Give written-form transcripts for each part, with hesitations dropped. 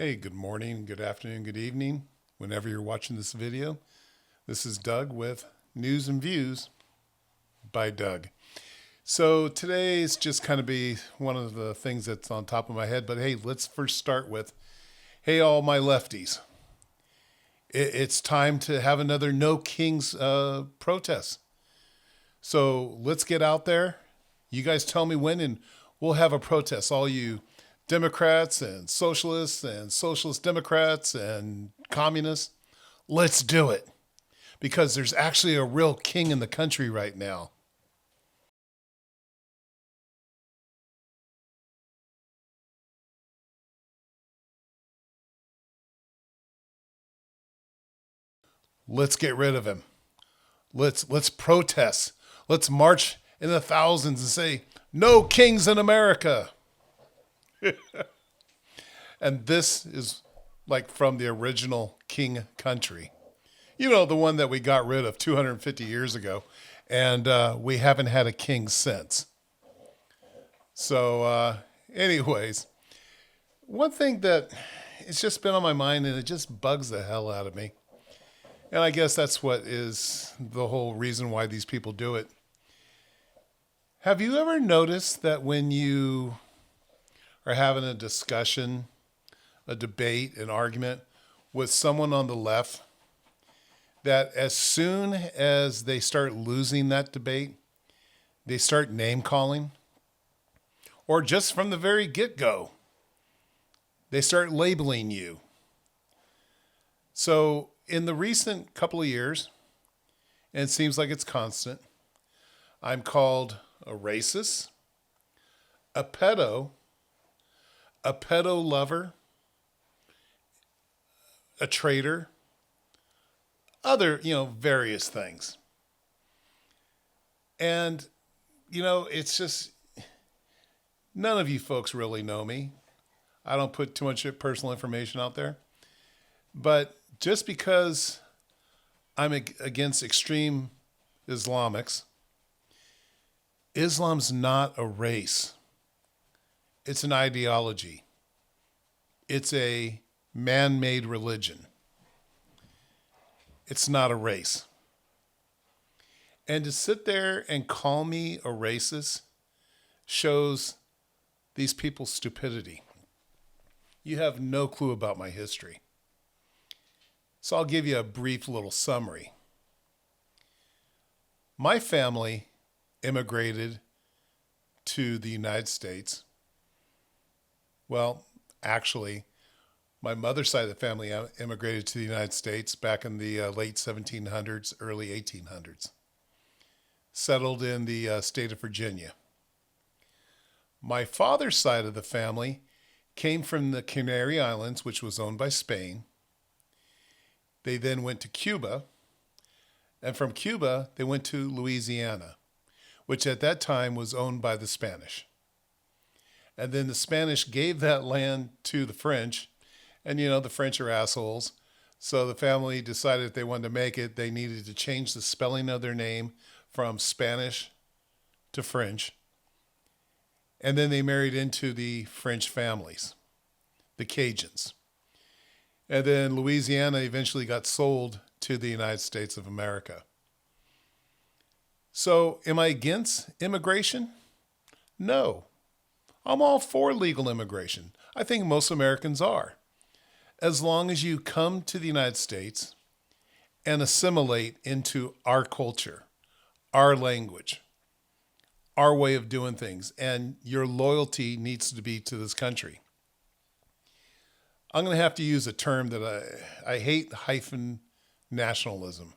Hey, good morning, good afternoon, good evening, whenever you're watching this video. This is Doug with News and Views by Doug. So today is just kind of be one of the things that's on top of my head, but hey, let's first start with, hey, all my lefties. It's time to have another No Kings protest. So let's get out there. You guys tell me when, and we'll have a protest. All you Democrats and Socialist Democrats and communists, let's do it. Because there's actually a real king in the country right now. Let's get rid of him. Let's protest. Let's march in the thousands and say, no kings in America. And this is like from the original king country. You know, the one that we got rid of 250 years ago. And we haven't had a king since. So, anyways, one thing that it's just been on my mind and it just bugs the hell out of me. And I guess that's what is the whole reason why these people do it. Have you ever noticed that when you are having a discussion, a debate, an argument with someone on the left, that as soon as they start losing that debate, they start name calling? Or just from the very get go, they start labeling you. So, in the recent couple of years, and it seems like it's constant, I'm called a racist, a pedo lover, a traitor, other, various things. And, it's just, none of you folks really know me. I don't put too much personal information out there. But just because I'm against extreme Islamics, Islam's not a race. It's an ideology. It's a man-made religion. It's not a race. And to sit there and call me a racist shows these people's stupidity. You have no clue about my history. So I'll give you a brief little summary. My family immigrated to the United States. Well, actually, my mother's side of the family immigrated to the United States back in the late 1700s, early 1800s. Settled in the state of Virginia. My father's side of the family came from the Canary Islands, which was owned by Spain. They then went to Cuba, and from Cuba, they went to Louisiana, which at that time was owned by the Spanish. And then the Spanish gave that land to the French, and the French are assholes. So the family decided if they wanted to make it, they needed to change the spelling of their name from Spanish to French. And then they married into the French families, the Cajuns. And then Louisiana eventually got sold to the United States of America. So, am I against immigration? No. I'm all for legal immigration. I think most Americans are. As long as you come to the United States and assimilate into our culture, our language, our way of doing things, and your loyalty needs to be to this country. I'm going to have to use a term that I hate, hyphen nationalism.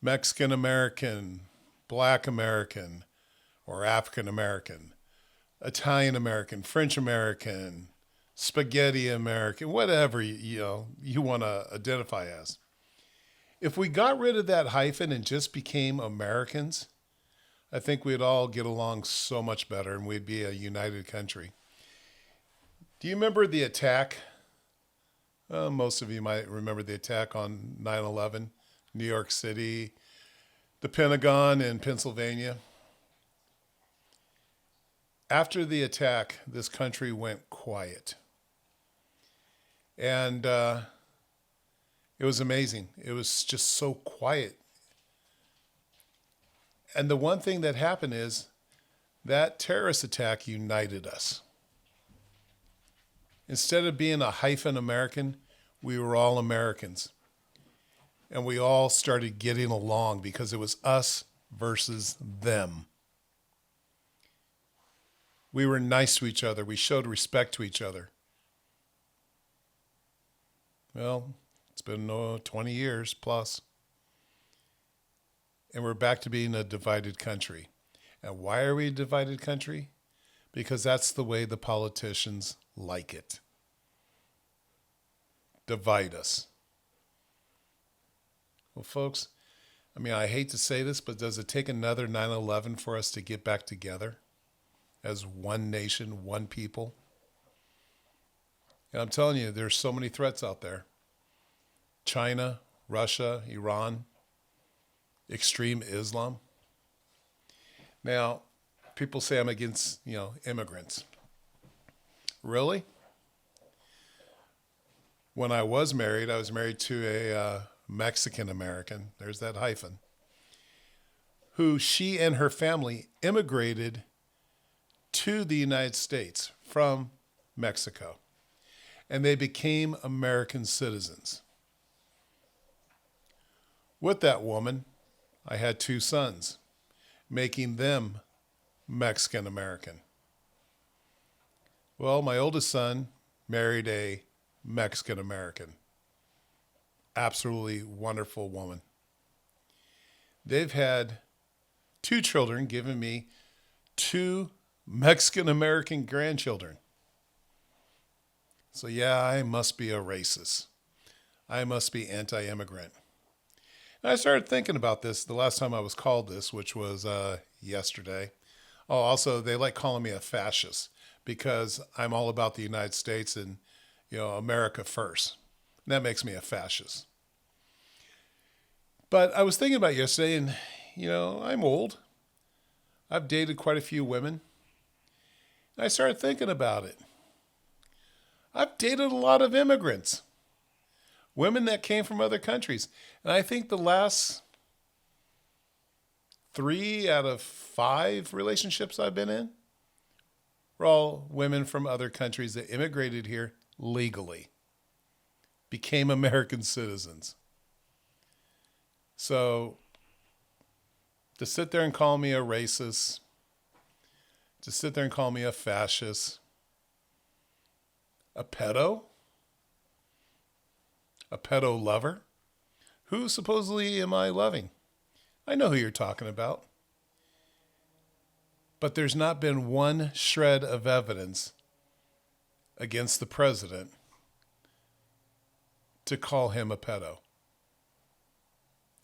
Mexican American, Black American, or African American, Italian American, French American, Spaghetti American, whatever you want to identify as. If we got rid of that hyphen and just became Americans, I think we'd all get along so much better and we'd be a united country. Do you remember the attack? Most of you might remember the attack on 9/11, New York City, the Pentagon in Pennsylvania. After the attack, this country went quiet. And it was amazing. It was just so quiet. And the one thing that happened is that terrorist attack united us. Instead of being a hyphen American, we were all Americans. And we all started getting along because it was us versus them. We were nice to each other. We showed respect to each other. Well, it's been 20 years plus. And we're back to being a divided country. And why are we a divided country? Because that's the way the politicians like it. Divide us. Well, folks, I hate to say this, but does it take another 9/11 for us to get back together as one nation, one people? And I'm telling you, there's so many threats out there. China, Russia, Iran, extreme Islam. Now, people say I'm against, immigrants. Really? When I was married to a Mexican American, there's that hyphen, who she and her family immigrated to the United States from Mexico. And they became American citizens. With that woman, I had 2 sons, making them Mexican American. Well, my oldest son married a Mexican American. Absolutely wonderful woman. They've had 2 children, giving me 2 Mexican American grandchildren. So yeah, I must be a racist. I must be anti-immigrant. And I started thinking about this the last time I was called this, which was yesterday. Oh, also, they like calling me a fascist because I'm all about the United States and, America first. And that makes me a fascist. But I was thinking about yesterday, and, I'm old. I've dated quite a few women. And I started thinking about it. I've dated a lot of immigrants, women that came from other countries. And I think the last 3 out of 5 relationships I've been in were all women from other countries that immigrated here legally, became American citizens. So to sit there and call me a racist, to sit there and call me a fascist, a pedo lover, who supposedly am I loving? I know who you're talking about. But there's not been one shred of evidence against the president to call him a pedo.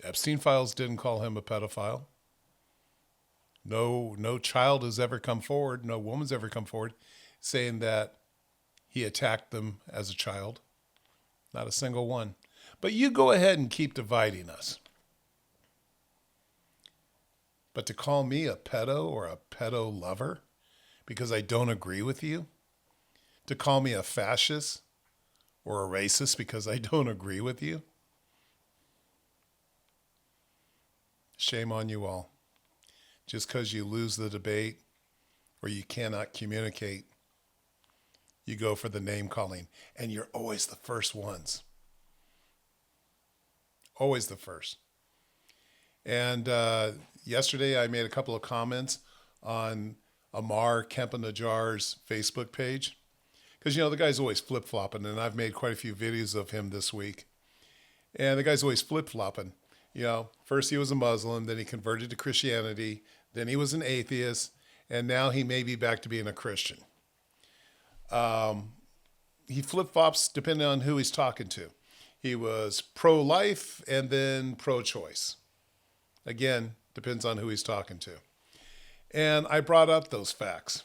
Epstein Files didn't call him a pedophile. No child has ever come forward, no woman's ever come forward saying that he attacked them as a child. Not a single one. But you go ahead and keep dividing us. But to call me a pedo or a pedo lover because I don't agree with you, to call me a fascist or a racist because I don't agree with you, shame on you all. Just because you lose the debate or you cannot communicate, you go for the name calling, and you're always the first ones. Always the first. And yesterday I made a couple of comments on Amar Kempa-Najjar's Facebook page. Because, the guy's always flip-flopping, and I've made quite a few videos of him this week. And the guy's always flip-flopping. First he was a Muslim, then he converted to Christianity, then he was an atheist, and now he may be back to being a Christian. He flip-flops depending on who he's talking to. He was pro-life and then pro-choice. Again, depends on who he's talking to. And I brought up those facts.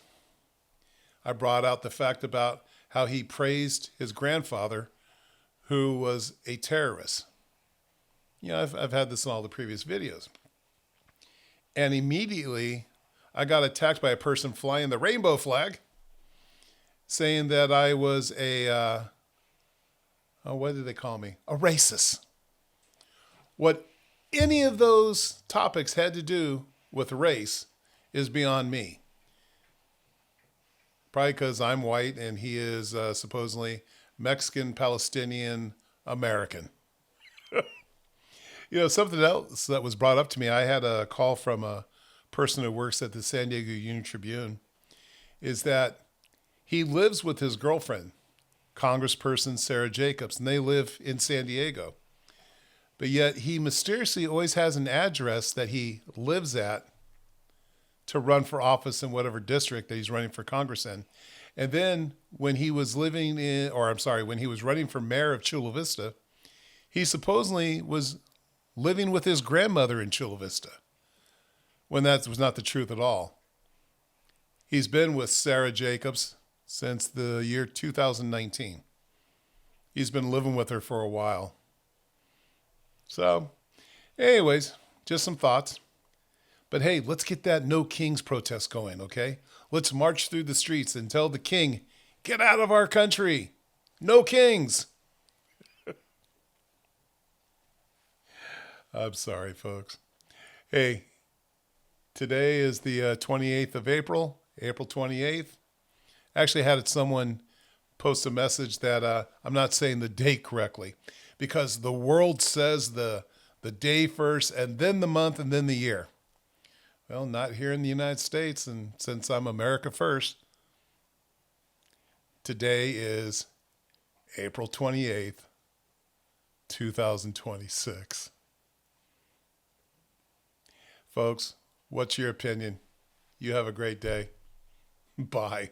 I brought out the fact about how he praised his grandfather, who was a terrorist. I've had this in all the previous videos. And immediately I got attacked by a person flying the rainbow flag, saying that I was what did they call me? A racist. What any of those topics had to do with race is beyond me. Probably because I'm white and he is supposedly Mexican, Palestinian, American. Something else that was brought up to me, I had a call from a person who works at the San Diego Union Tribune, is that he lives with his girlfriend, Congressperson Sarah Jacobs, and they live in San Diego. But yet he mysteriously always has an address that he lives at to run for office in whatever district that he's running for Congress in. And then when he was when he was running for mayor of Chula Vista, he supposedly was living with his grandmother in Chula Vista, when that was not the truth at all. He's been with Sarah Jacobs since the year 2019. He's been living with her for a while. So, anyways, just some thoughts. But hey, let's get that No Kings protest going, okay? Let's march through the streets and tell the king, get out of our country. No kings. I'm sorry, folks. Hey, today is the 28th of April, April 28th. I actually had someone post a message that I'm not saying the date correctly because the world says the day first and then the month and then the year. Well, not here in the United States, and since I'm America first, today is April 28th, 2026. Folks, what's your opinion? You have a great day. Bye.